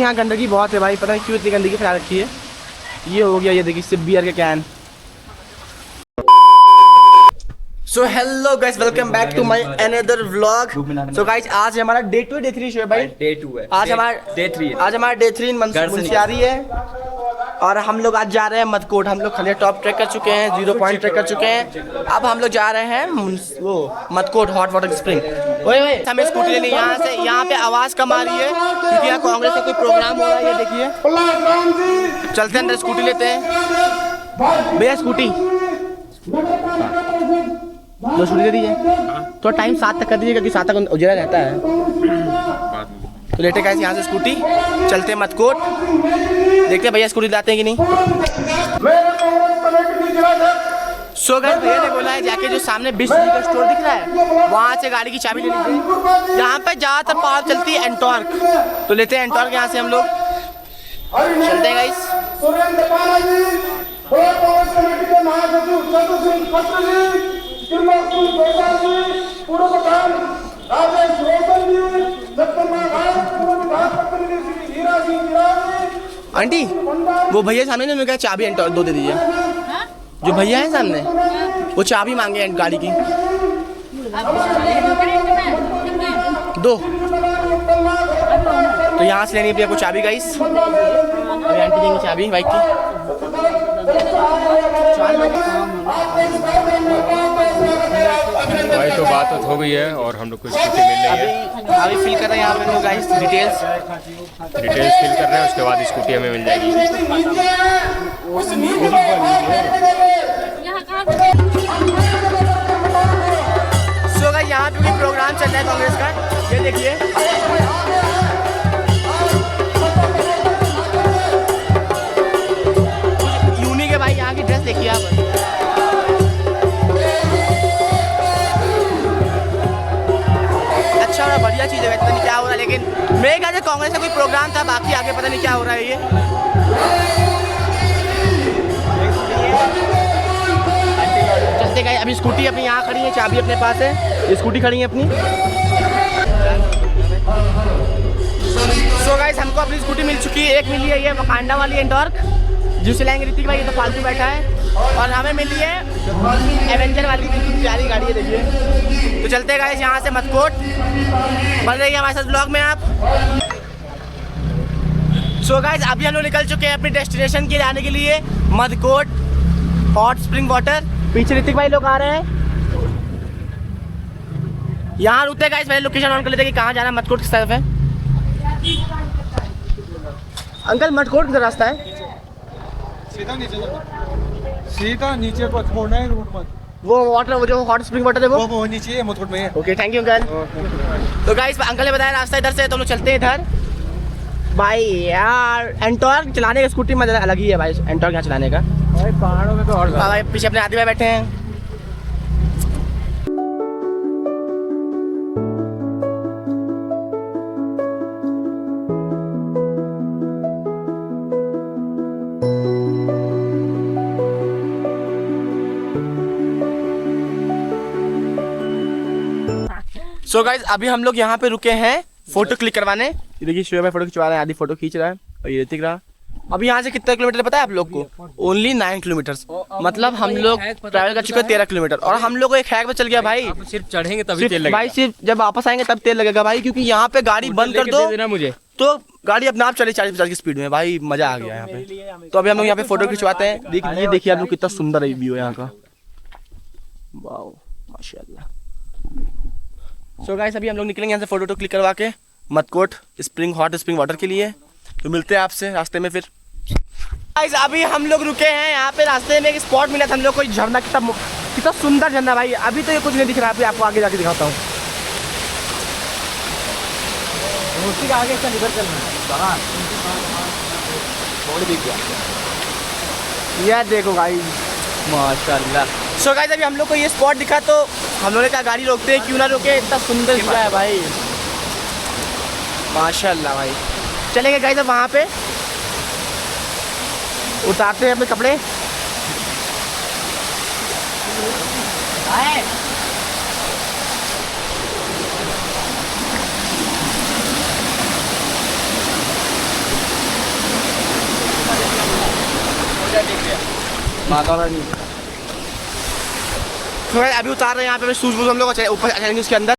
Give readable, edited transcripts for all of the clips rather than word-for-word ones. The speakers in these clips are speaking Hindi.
यहाँ गंदगी बहुत है भाई, पता नहीं क्यों इतनी गंदगी फैला रखी है। ये हो गया, ये देखिए सिर्फ बियर के can. So hello guys, welcome back to my another vlog. So guys आज हमारा डे 2 डे 3 शो है भाई। डे 2 है। आज हमारा डे 3 मुंशियारी है। और हम लोग आज जा रहे हैं मदकोट। हम लोग खलिया टॉप ट्रैक कर चुके हैं, 0 पॉइंट ट्रैक कर चुके हैं। अब हम लोग जा रहे हैं वो मदकोट हॉट वाटर स्प्रिंग। ओए हमें स्कूटी लेनी यहाँ से। यहाँ पे आवाज कम आ रही है क्योंकि यहाँ कांग्रेस का कोई प्रोग्राम हो रहा है। ये देखिए, चलते हैं अंदर, स्कूटी लेते हैं। भैया स्कूटी दो स्कूटी दे दीजिए। तो टाइम 7 तक कर दीजिए क्योंकि 7 तक उजला रहता है। तो लेटे कैसे यहाँ से स्कूटी, चलते हैं मदकोट। देखते हैं भैया स्कूटी लाते हैं कि नहीं। सो गाइस भैया ने बोला है जाके जो सामने बिस्व का स्टोर दिख रहा है वहाँ से गाड़ी की चाबी ले लीजिए। यहाँ पे ज़्यादातर पावर चलती है एंटॉर्क, तो लेते हैं एंटॉर्क यहाँ से हम लोग। चलते हैं गाइस। आंटी वो भैया सामने ने कहा चाबी एंटॉर्क 2 दे दीजिए। जो भैया है सामने वो चाबी मांगे गाड़ी की 2। तो यहाँ से लेनी है भैया को चाबी गाइस। आंटी देंगे चाबी बाइक की। भाई तो बात हो गई है और हम लोग को स्कूटी मिल रही है। अभी फिल कर रहे हैं यहाँ पे लोग गाइस डिटेल्स फिल कर रहे हैं, उसके बाद स्कूटी हमें मिल जाएगी। सो गाइस यहाँ पे भी प्रोग्राम चल रहा है कांग्रेस का। ये देखिए यूनिक है भाई, यहाँ की ड्रेस देखिए आप। अच्छा और बढ़िया चीज़ है, पता नहीं क्या हो रहा है, लेकिन मेरे ख्याल से कांग्रेस का कोई प्रोग्राम था, बाकी आगे पता नहीं क्या हो रहा है। ये चलते गए। अभी स्कूटी अपनी यहाँ खड़ी है, चाबी अपने पास है, ये स्कूटी खड़ी है अपनी। सो गाइस हमको अपनी स्कूटी मिल चुकी है। एक मिली है ये वकांडा वाली एंटॉर्क, जिसे लाएंगे ऋतिक भाई, ये तो फालतू बैठा है। और हमें मिली है एवेंजर वाली, प्यारी गाड़ी है देखिए। तो चलते गाइस यहाँ से मदकोट। बन रही है हमारे साथ ब्लॉग में आप। सो गाइस अभी हम लोग निकल चुके हैं अपनी डेस्टिनेशन के जाने के लिए, मदकोट हॉट स्प्रिंग वाटर। पीछे ऋतिक भाई लोग आ रहे हैं। यहाँ रुकते गाइस, पहले लोकेशन ऑन कर लेते हैं कि कहाँ जाना है, मदकोट किस तरफ है। अंकल मदकोट किधर रास्ता है? सीधा नीचे को छोड़ना है रोड पर। वो वाटर, वो जो हॉट स्प्रिंग वाटर है वो नीचे है मदकोट में है। Okay thank you uncle. तो गाइस अंकल ने बताया रास्ता इधर से, तो हम लोग चलते हैं इधर। भाई यार एंटॉर्क चलाने का स्कूटी मजा अलग ही है भाई, एंटॉर्क यहाँ चलाने का। भाई पहाड़ों में तो और भाई पीछे अपने आदमी भाई बैठे हैं। सो गाइस अभी हम लोग यहाँ पे रुके हैं फोटो क्लिक करवाने। ये देखिए शोएब भाई फोटो खिंचवा रहे हैं, आदि फोटो खींच रहा है और ये ऋतिक रहा। अभी यहाँ से कितना किलोमीटर पता है आप लोग को? Only 9 kilometre. मतलब हम लोग ट्रैवल कर चुके हैं 13 किलोमीटर। और हम लोग को एक हैक पे चल गया भाई, सिर्फ चढ़ेंगे तभी तेल लगेगा भाई, सिर्फ जब वापस आएंगे तब तेल लगेगा भाई, क्योंकि यहाँ पे गाड़ी बंद कर दो मुझे तो गाड़ी अपने आप चले 40-50 की स्पीड में। भाई मजा आ गया यहाँ पे। तो अभी हम लोग यहाँ पे फोटो खिंचवाते हैं। ये देखिए आप लोग कितना सुंदर है व्यू है यहाँ का। वाओ माशाल्लाह। सो गाइस अभी हम लोग निकलेंगे यहाँ से फोटो क्लिक करवा के मदकोट हॉट स्प्रिंग वाटर के लिए। तो मिलते हैं आपसे रास्ते में फिर। गाइस अभी हम लोग रुके हैं यहाँ पे, रास्ते में एक स्पॉट मिला था हम लोग को, झरना कितना सुंदर झरना भाई। अभी तो ये कुछ नहीं दिख रहा, अभी आपको आगे जाके दिखाता हूँ। आगे चल, इधर चलना है। यार देखो भाई माशाल्लाह। सो गाइस अभी हम लोग को ये स्पॉट दिखा तो हम लोगों ने कहा गाड़ी रोकते हैं, क्यों ना रोके, इतना सुंदर जगह है भाई माशाल्लाह भाई। चलेंगे गाइस अब वहाँ पे, उतारते हैं अपने कपड़े। माता रानी। तो भाई अभी उतार रहे हैं यहाँ पे शूज वूज हम लोग ऊपर चलेंगे उसके अंदर।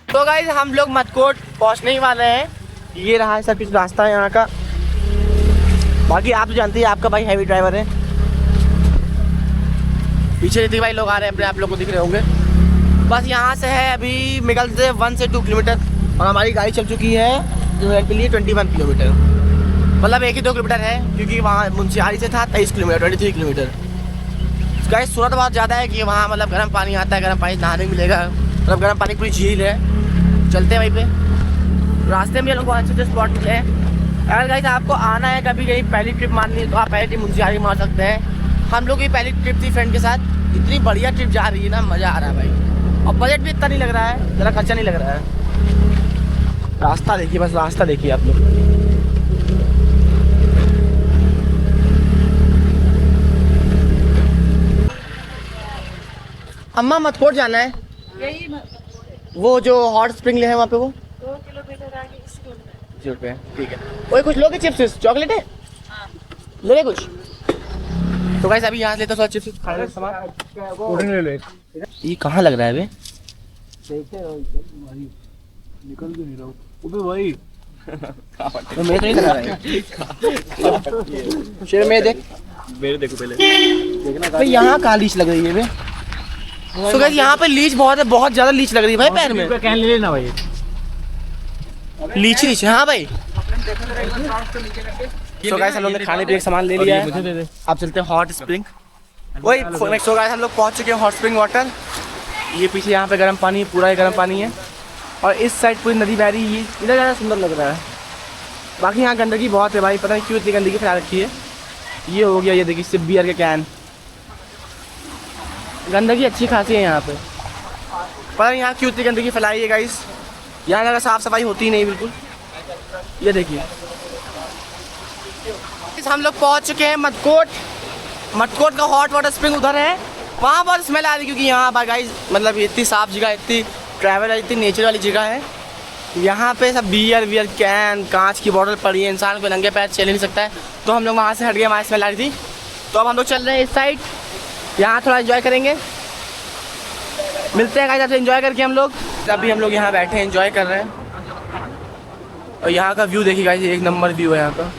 तो गाइस हम लोग मटकोट पहुंचने ही वाले हैं। ये रहा है सब कुछ रास्ता है यहाँ का। बाकी आप तो जानते हैं आपका भाई हैवी ड्राइवर है। पीछे देखिए भाई लोग आ रहे हैं अपने, आप लोग को दिख रहे होंगे। बस यहाँ से है अभी निकलते 1 से 2 किलोमीटर और हमारी गाड़ी चल चुकी है जो के लिए 21 किलोमीटर, मतलब 1 ही 2 किलोमीटर है क्योंकि वहाँ मुंशियारी से था 23 किलोमीटर 23 किलोमीटर। गाइस सूरत बहुत ज़्यादा है कि वहाँ मतलब गर्म पानी आता है, गर्म पानी नहाने मिलेगा, मतलब गर्म पानी पूरी झील है। चलते हैं वहीं पे। रास्ते में लोग बहुत अच्छे स्पॉट मिले हैं। अगर गाइस आपको आना है कभी कहीं पहली ट्रिप मारनी है तो आप पहली ट्रिप मुंशियारी मार सकते हैं। हम लोग की पहली ट्रिप थी फ्रेंड के साथ, इतनी बढ़िया ट्रिप जा रही है ना, मज़ा आ रहा है भाई। और बजट भी इतना नहीं लग रहा है, ज़रा खर्चा नहीं लग रहा है। रास्ता देखिए, बस रास्ता देखिए आप लोग। अम्मा मटकोट जाना है, वो जो हॉट स्प्रिंग है वहाँ पे, वो 2 किलोमीटर आगे स्कूल है। रुपये ठीक है। ओए कुछ लोगे चिप्स चॉकलेट है, ले ले कुछ। तो गाइस अभी यहाँ से लेते चिप्स खाने का सामान ले लो। ये कहाँ लग रहा है बे? निकल क्यों नहीं रहा हूँ? अबे भाई तो मेरे तो नहीं लग रहा है। शेर में देख, मेरे देखो पहले देखना भाई यहाँ कहाँ लीच लग रही है बे? तो गाइस यहाँ पे लीच बहुत है, बहुत ज्यादा लीच लग रही है भाई पैर में। कैन ले लेना भाई। लीची लीची हाँ भाई। सो गाइस हम लोग ने खाने पीने का सामान ले लिया है, मुझे दे दे। अब चलते हैं हॉट स्प्रिंग। वही सो गाइस हम लोग पहुंच चुके हैं हॉट स्प्रिंग वाटर। ये पीछे यहाँ पे गर्म पानी, पूरा ही गर्म पानी है और इस साइड पूरी नदी बह रही है। इधर ज़्यादा सुंदर लग रहा है। बाकी यहाँ गंदगी बहुत है भाई, पता नहीं क्यों इतनी गंदगी फैला रखी है। ये हो गया, ये देखिए सिर्फ बियर के कैन, गंदगी अच्छी खासी है यहाँ पे। पता नहीं यहाँ क्यों इतनी गंदगी फैलाई है गाइस। यहाँ अगर साफ़ सफाई होती ही नहीं बिल्कुल। ये देखिए हम लोग पहुँच चुके हैं मटकोट। मटकोट का हॉट वाटर स्प्रिंग उधर है, वहाँ बहुत स्मेल आ रही क्योंकि यहाँ पर गाइस मतलब इतनी साफ़ जगह, इतनी ट्रैवल वाली, इतनी नेचर वाली जगह है। यहाँ पे सब बियर कैन, कांच की बोतल पड़ी है, इंसान को नंगे पैर चल नहीं सकता है। तो हम लोग वहाँ से हट गए, वहाँ स्मेल आ रही थी। तो अब हम लोग चल रहे हैं इस साइड, यहाँ थोड़ा एंजॉय करेंगे। मिलते हैं गाइस आपसे एंजॉय करके हम लोग। अभी हम लोग यहाँ बैठे एंजॉय कर रहे हैं और यहाँ का व्यू देखिए गाइस, एक नंबर व्यू है यहाँ का।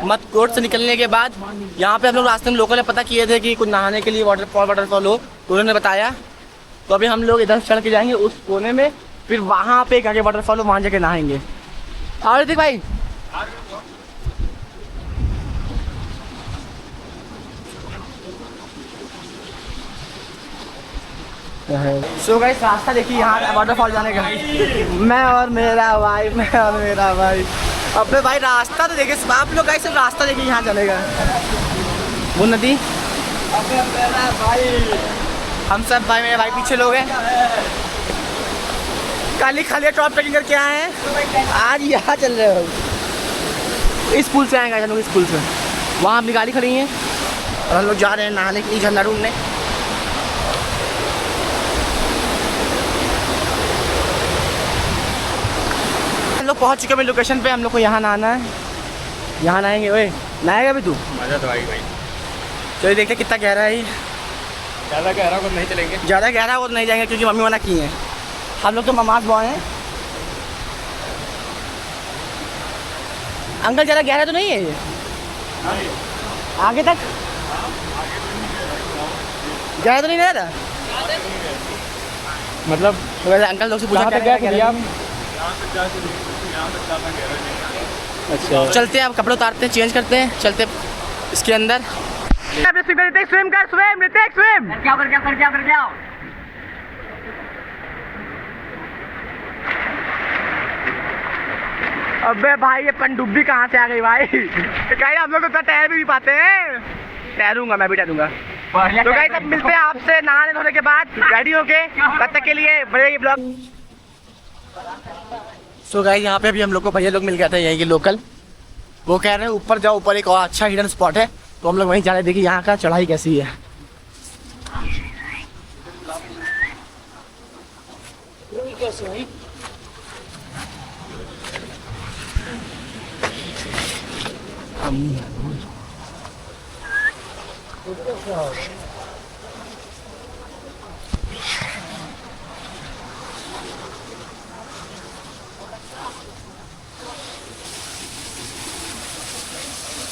मटकोट से निकलने के बाद यहाँ पे हम लोग रास्ते में लोगों ने पता किए थे कि कुछ नहाने के लिए वाटरफॉल हो, तो उन्होंने बताया। तो अभी हम लोग इधर चढ़ के जाएंगे उस कोने में, फिर वहाँ पे आगे वाटरफॉल हो, वहाँ जाके नहाएंगे। और देख भाई सो गाइस रास्ता देखिए यहाँ वाटरफॉल जाने का। मैं और मेरा भाई अपने भाई रास्ता तो देखिए आप लोग गाइस, रास्ता देखिए यहाँ चलेगा वो नदी। हम सब भाई मेरे भाई पीछे लोग हैं, काली खाली टॉप ट्रैकिंग करके आए हैं आज। यहाँ चल रहे हो, इस पुल से आएंगे हम लोग, इस पुल से। वहाँ अपनी गाड़ी खड़ी है और हम लोग जा रहे हैं नहाने के लिए झरना ढूंढने। हम लोग पहुँच चुके हैं लोकेशन पे। हम लोग को यहाँ नहाना है, यहाँ नहाएंगे। ओए नहाएगा भी तू? मजा तो आई भाई। चलिए देखते कितना गहरा है। ज़्यादा गहरा को नहीं चलेंगे, ज़्यादा गहरा वो नहीं जाएंगे क्योंकि मम्मी मना की है। हम लोग तो नमाज बॉय हैं। अंकल ज़्यादा गहरा तो नहीं है ये? आगे तक गहरा तो नहीं रह रहा मतलब तो वैसे अंकल लोग से पूछा क्या गया गहरा आप? नहीं? अच्छा चलते हैं, अब कपड़े उतारते हैं, चेंज करते हैं, चलते इसके अंदर। स्विम कर, स्विम ऋतिक स्विम। क्या कर क्या अबे भाई ये पनडुब्बी कहाँ से आ गई भाई? कहीं हम लोग तो तैर भी नहीं पाते हैं। तैरूंगा, मैं भी तैरूंगा। तो गाइस अब मिलते हैं आपसे नहाने धोने के बाद रेडी होके। तब तक के लिए बड़े ब्लॉग। सो गाइस यहाँ पे अभी हम लोग को भैया लोग मिल गया था यहीं के लोकल। वो कह रहे हैं ऊपर जाओ, ऊपर एक और अच्छा हिडन स्पॉट है, तो हम लोग वहीं जा रहे हैं। देखिए यहाँ का चढ़ाई कैसी है।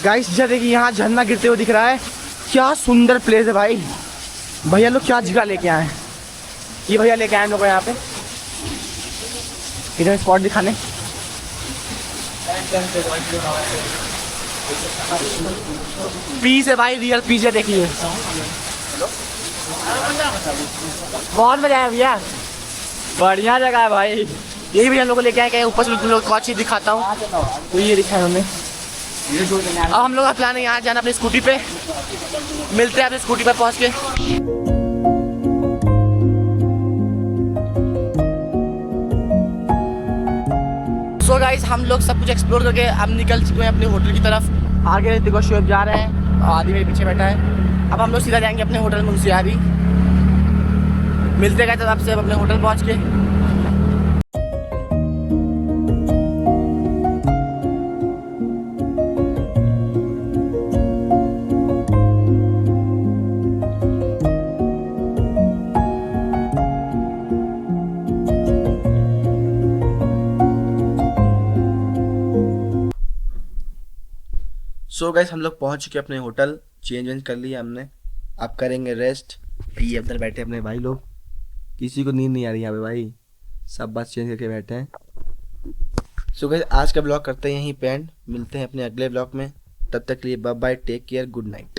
गाइस जरा देखिए यहाँ झरना गिरते हुए दिख रहा है। क्या सुंदर प्लेस है भाई। भैया लोग क्या जगह लेके आए हैं। ये भैया लेके आए हम लोग को यहाँ पे इधर स्पॉट दिखाने। पीस है भाई, रियल पीस है। देखिए बहुत मजा आया भैया, बढ़िया जगह है भाई। यही भैया हम लोग को लेके आए। कहीं ऊपर से तुम लोग को अच्छी दिखाता हूँ, तो ये दिखाया उन्होंने। अब हम लोग का प्लान है यहाँ जाना अपनी स्कूटी पे। मिलते हैं अपनी स्कूटी पर पहुँच के। सो गाइस हम लोग सब कुछ एक्सप्लोर करके अब निकल चुके हैं अपने होटल की तरफ। आगे ऋतिक और शुएब जा रहे हैं और आदि मेरे पीछे बैठा है। अब हम लोग सीधा जाएंगे अपने होटल मुंशियारी। मिलते गए तब आपसे अपने होटल पहुँच के। सो गाइस हम लोग पहुंच चुके अपने होटल। चेंज कर लिया हमने, अब करेंगे रेस्ट। ये अंदर बैठे अपने भाई लोग, किसी को नींद नहीं आ रही यहाँ पे भाई, सब बात चेंज करके बैठे हैं। सो गाइस आज का ब्लॉग करते हैं यहीं पे एंड। मिलते हैं अपने अगले ब्लॉग में, तब तक के लिए bye bye, take care, good night.